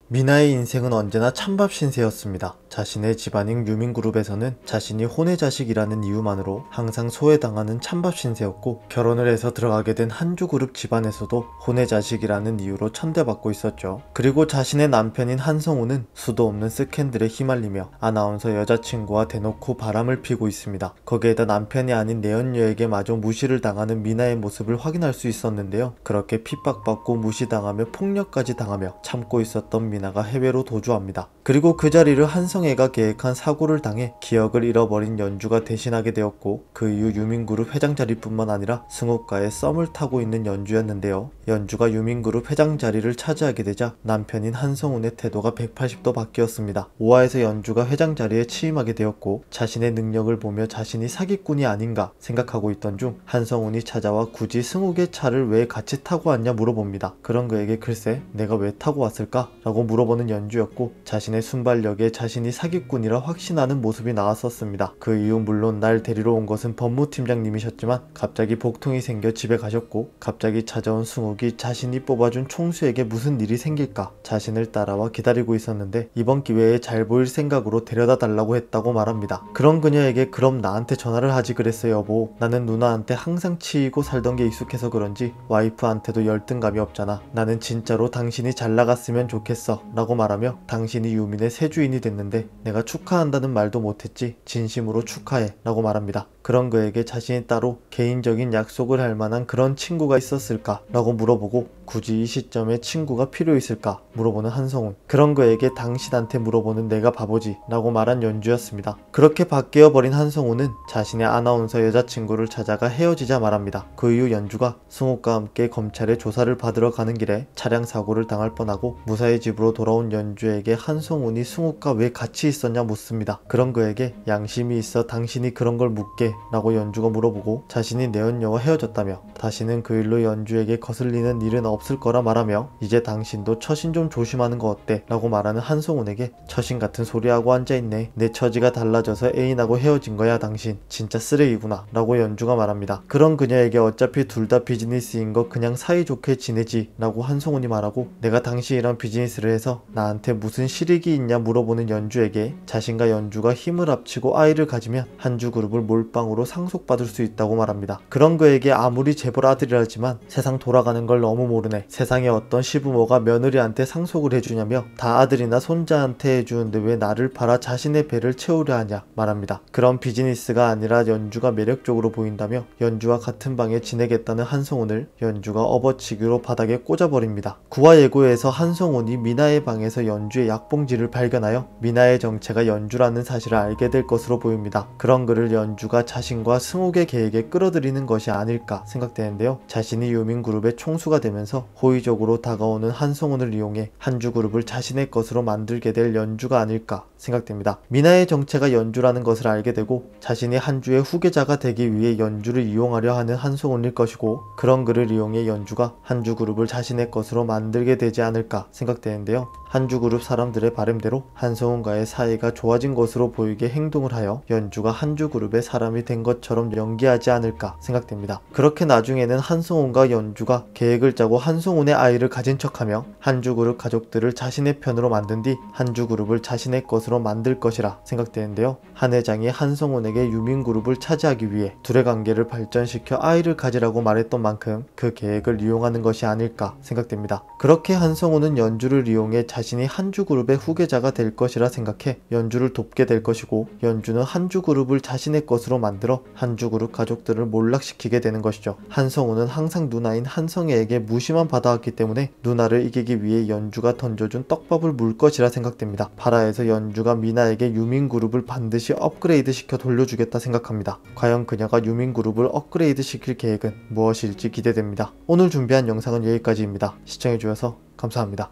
미나의 인생은 언제나 찬밥 신세였습니다. 자신의 집안인 유민그룹에서는 자신이 혼의 자식이라는 이유만으로 항상 소외당하는 찬밥 신세였고, 결혼을 해서 들어가게 된 한주그룹 집안에서도 혼의 자식이라는 이유로 천대받고 있었죠. 그리고 자신의 남편인 한성우는 수도 없는 스캔들에 휘말리며 아나운서 여자친구와 대놓고 바람을 피고 있습니다. 거기에다 남편이 아닌 내연녀에게 마저 무시를 당하는 미나의 모습을 확인할 수 있었는데요. 그렇게 핍박받고 무시당하며 폭력까지 당하며 참고 있었던 미나가 해외로 도주합니다. 그리고 그 자리를 한성애가 계획한 사고를 당해 기억을 잃어버린 연주가 대신하게 되었고, 그 이후 유민그룹 회장 자리뿐만 아니라 승우과의 썸을 타고 있는 연주였는데요. 연주가 유민그룹 회장 자리를 차지하게 되자 남편인 한성운의 태도가 180도 바뀌었습니다. 5화에서 연주가 회장 자리에 취임하게 되었고, 자신의 능력을 보며 자신이 사기꾼이 아닌가 생각하고 있던 중 한성운이 찾아와 굳이 승욱의 차를 왜 같이 타고 왔냐 물어봅니다. 그런 그에게 글쎄 내가 왜 타고 왔을까? 라고 물어보는 연주였고, 자신의 순발력에 자신이 사기꾼이라 확신하는 모습이 나왔었습니다. 그 이후 물론 날 데리러 온 것은 법무팀장님이셨지만 갑자기 복통이 생겨 집에 가셨고, 갑자기 찾아온 승욱이 자신이 뽑아준 총수에게 무슨 일이 생길까 자신을 따라와 기다리고 있었는데 이번 기회에 잘 보일 생각으로 데려다 달라고 했다고 말합니다. 그런 그녀에게 그럼 나한테 전화를 하지 그랬어 여보. 나는 누나한테 항상 치이고 살던 게 익숙해서 그런지 와이프한테도 열등감이 없잖아. 나는 진짜로 당신이 잘 나갔으면 좋겠어 라고 말하며 당신이 유민의 새 주인이 됐는데 내가 축하한다는 말도 못했지 진심으로 축하해 라고 말합니다. 그런 그에게 자신이 따로 개인적인 약속을 할 만한 그런 친구가 있었을까 라고 물어보고, 굳이 이 시점에 친구가 필요 있을까 물어보는 한성운. 그런 그에게 당신한테 물어보는 내가 바보지 라고 말한 연주였습니다. 그렇게 바뀌어버린 한성운은 자신의 아나운서 여자친구를 찾아가 헤어지자 말합니다. 그 이후 연주가 승욱과 함께 검찰의 조사를 받으러 가는 길에 차량 사고를 당할 뻔하고, 무사히 집으로 돌아온 연주에게 한성운이 승욱과 왜 같이 있었냐 묻습니다. 그런 그에게 양심이 있어 당신이 그런 걸 묻게 라고 연주가 물어보고, 자신이 내연녀와 헤어졌다며 다시는 그 일로 연주에게 거슬리는 일은 없을 거라 말하며 이제 당신도 처신 좀 조심하는 거 어때? 라고 말하는 한성운에게 처신 같은 소리하고 앉아있네. 내 처지가 달라져서 애인하고 헤어진 거야 당신. 진짜 쓰레기구나 라고 연주가 말합니다. 그런 그녀에게 어차피 둘 다 비즈니스인 거 그냥 사이좋게 지내지 라고 한성운이 말하고, 내가 당신이랑 비즈니스를 해서 나한테 무슨 실익이 있냐 물어보는 연주에게 자신과 연주가 힘을 합치고 아이를 가지면 한주그룹을 몰빵으로 상속받을 수 있다고 말합니다. 그런 그에게 아무리 재벌 아들이라지만 세상 돌아가는 걸 너무 모르네. 세상에 어떤 시부모가 며느리한테 상속을 해주냐며 다 아들이나 손자한테 해주는데 왜 나를 팔아 자신의 배를 채우려 하냐 말합니다. 그런 비즈니스가 아니라 연주가 매력적으로 보인다며 연주와 같은 방에 지내겠다는 한성운을 연주가 업어치기로 바닥에 꽂아버립니다. 9화 예고에서 한성운이 미나의 방에서 연주의 약봉지를 발견하여 미나의 정체가 연주라는 사실을 알게 될 것으로 보입니다. 그런 그를 연주가 자신과 승욱의 계획에 끌어들이는 것이 아닐까 생각되는데요. 자신이 유민그룹의 총수가 되면서 호의적으로 다가오는 한성운을 이용해 한주그룹을 자신의 것으로 만들게 될 연주가 아닐까 생각됩니다. 미나의 정체가 연주라는 것을 알게 되고 자신이 한주의 후계자가 되기 위해 연주를 이용하려 하는 한성운일 것이고, 그런 그를 이용해 연주가 한주그룹을 자신의 것으로 만들게 되지 않을까 생각되는데요. 한주그룹 사람들의 바람대로 한성운과의 사이가 좋아진 것으로 보이게 행동을 하여 연주가 한주그룹의 사람이 된 것처럼 연기하지 않을까 생각됩니다. 그렇게 나중에는 한성운과 연주가 계획을 짜고 한성운의 아이를 가진 척하며 한주그룹 가족들을 자신의 편으로 만든 뒤 한주그룹을 자신의 것으로 만들 것이라 생각되는데요. 한 회장이 한성운에게 유민그룹을 차지하기 위해 둘의 관계를 발전시켜 아이를 가지라고 말했던 만큼 그 계획을 이용하는 것이 아닐까 생각됩니다. 그렇게 한성운은 연주를 이용해 자신이 한주그룹의 후계자가 될 것이라 생각해 연주를 돕게 될 것이고, 연주는 한주그룹을 자신의 것으로 만들어 한주그룹 가족들을 몰락시키게 되는 것이죠. 한성운은 항상 누나인 한성애에게 무시만 받아왔기 때문에 누나를 이기기 위해 연주가 던져준 떡밥을 물 것이라 생각됩니다. 8화에서 연주가 미나에게 유민그룹을 반드시 업그레이드 시켜 돌려주겠다 생각합니다. 과연 그녀가 유민그룹을 업그레이드 시킬 계획은 무엇일지 기대됩니다. 오늘 준비한 영상은 여기까지입니다. 시청해주셔서 감사합니다.